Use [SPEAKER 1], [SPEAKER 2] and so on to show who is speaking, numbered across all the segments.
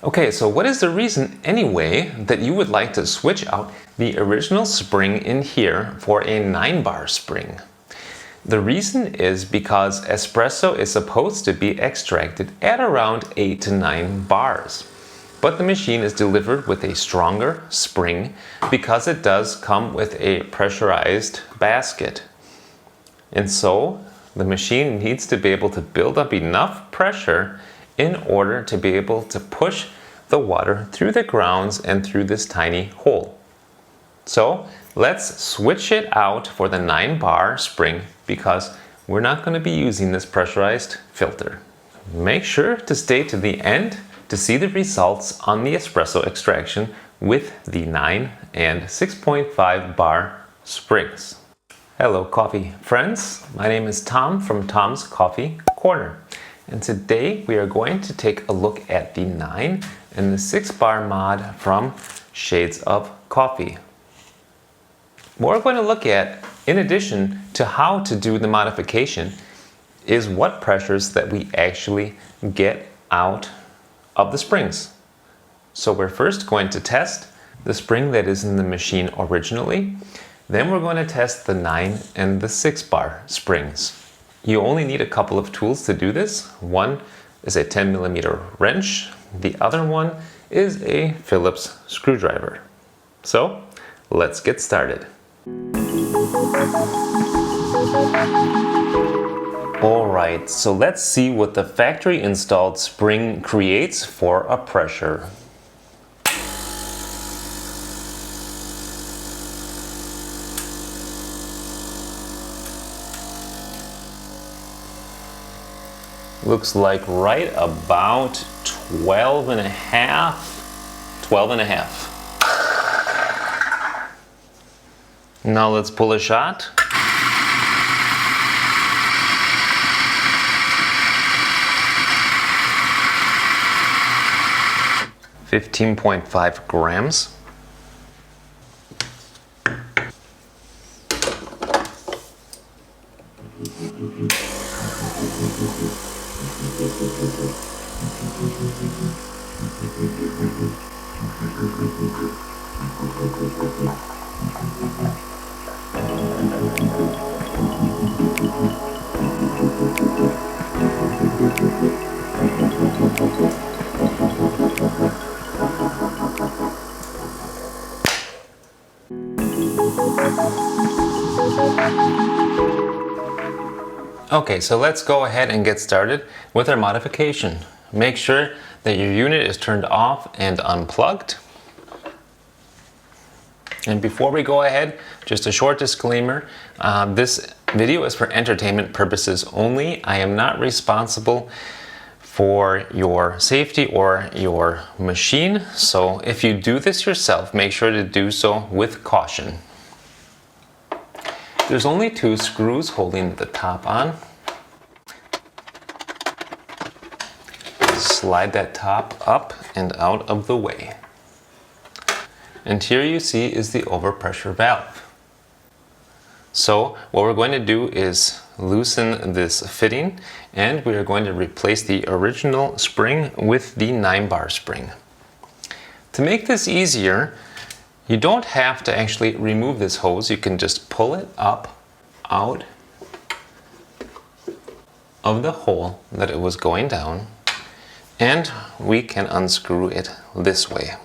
[SPEAKER 1] Okay, so what is the reason anyway that you would like to switch out the original spring in here for a 9-bar spring? The reason is because espresso is supposed to be extracted at around 8 to 9 bars. But the machine is delivered with a stronger spring because it does come with a pressurized basket. And so the machine needs to be able to build up enough pressure in order to be able to push the water through the grounds and through this tiny hole. So let's switch it out for the 9-bar spring because we're not going to be using this pressurized filter. Make sure to stay to the end to see the results on the espresso extraction with the 9 and 6.5 bar springs. Hello coffee friends, my name is Tom from Tom's Coffee Corner, and today we are going to take a look at the 9 and the 6-bar mod from Shades of Coffee. What we're going to look at, in addition to how to do the modification, is what pressures that we actually get out of the springs. So we're first going to test the spring that is in the machine originally. Then we're going to test the 9 and the 6-bar springs. You only need a couple of tools to do this. One is a 10mm wrench. The other one is a Phillips screwdriver. So let's get started. Alright, so let's see what the factory installed spring creates for a pressure. Looks like right about 12 and a half. Now let's pull a shot. $15.5 grams. Okay, so let's go ahead and get started with our modification. Make sure that your unit is turned off and unplugged. And before we go ahead, just a short disclaimer. This video is for entertainment purposes only. I am not responsible for your safety or your machine. So if you do this yourself, make sure to do so with caution. There's only 2 screws holding the top on. Slide that top up and out of the way. And here you see is the overpressure valve. So what we're going to do is loosen this fitting, and we are going to replace the original spring with the 9-bar spring. To make this easier, you don't have to actually remove this hose. You can just pull it up out of the hole that it was going down, and we can unscrew it this way.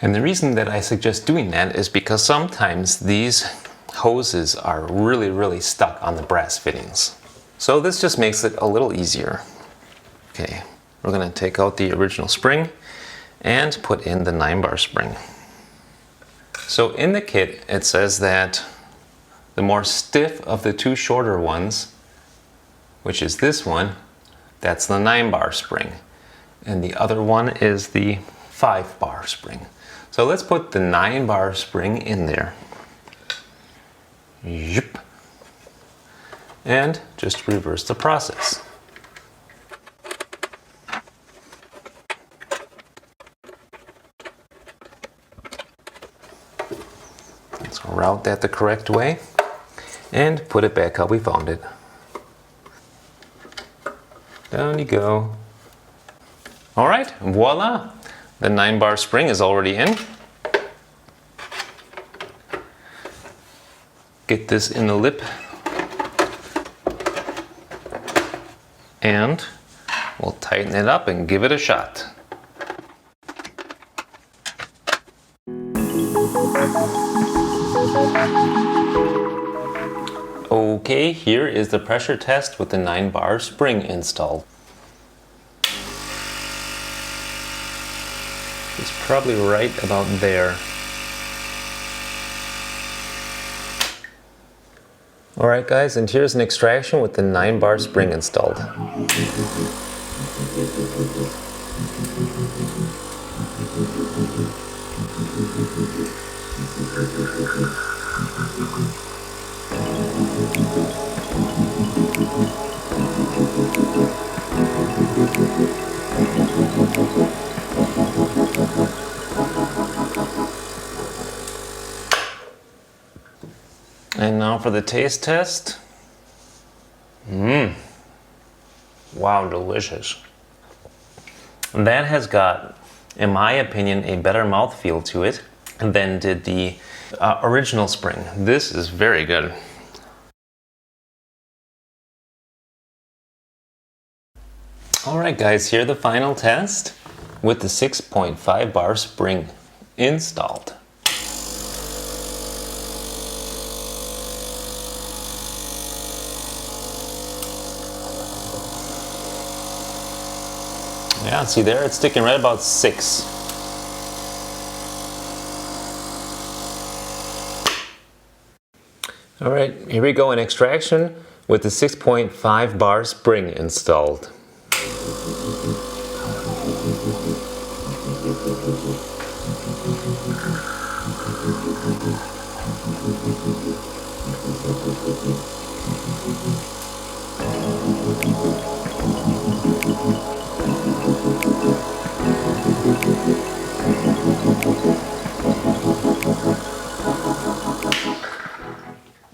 [SPEAKER 1] And the reason that I suggest doing that is because sometimes these hoses are really stuck on the brass fittings. So this just makes it a little easier. Okay, we're going to take out the original spring and put in the 9-bar spring. So in the kit it says that the more stiff of the 2 shorter ones, which is this one, that's the 9-bar spring. And the other one is the 5-bar spring. So let's put the 9-bar spring in there. Yep. And just reverse the process. Let's route that the correct way and put it back how we found it. Down you go. All right, voila! The 9-bar spring is already in. Get this in the lip. And we'll tighten it up and give it a shot. Okay, here is the pressure test with the 9-bar spring installed. It's probably right about there. Alright guys, and here's an extraction with the 9-bar spring installed. And now for the taste test. Wow, delicious. That has got, in my opinion, a better mouthfeel to it than did the original spring. This is very good. Alright guys, here the final test with the 6.5 bar spring installed. Yeah, see there, it's sticking right about 6. All right, here we go in extraction with the 6.5 bar spring installed.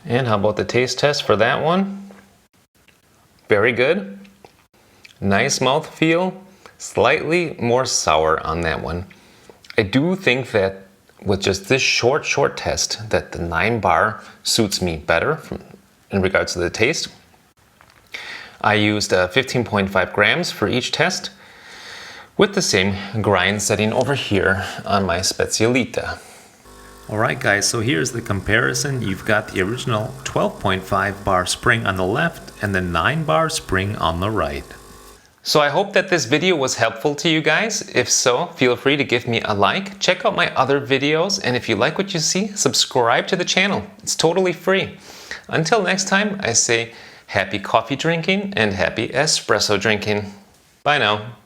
[SPEAKER 1] And how about the taste test for that one? Very good. Nice mouthfeel, slightly more sour on that one. I do think that with just this short test that the 9-bar suits me better in regards to the taste. I used 15.5 grams for each test with the same grind setting over here on my Spezialita. Alright guys, so here's the comparison. You've got the original 12.5 bar spring on the left and the 9-bar spring on the right. So I hope that this video was helpful to you guys. If so, feel free to give me a like, check out my other videos, and if you like what you see, subscribe to the channel. It's totally free. Until next time, I say happy coffee drinking and happy espresso drinking. Bye now.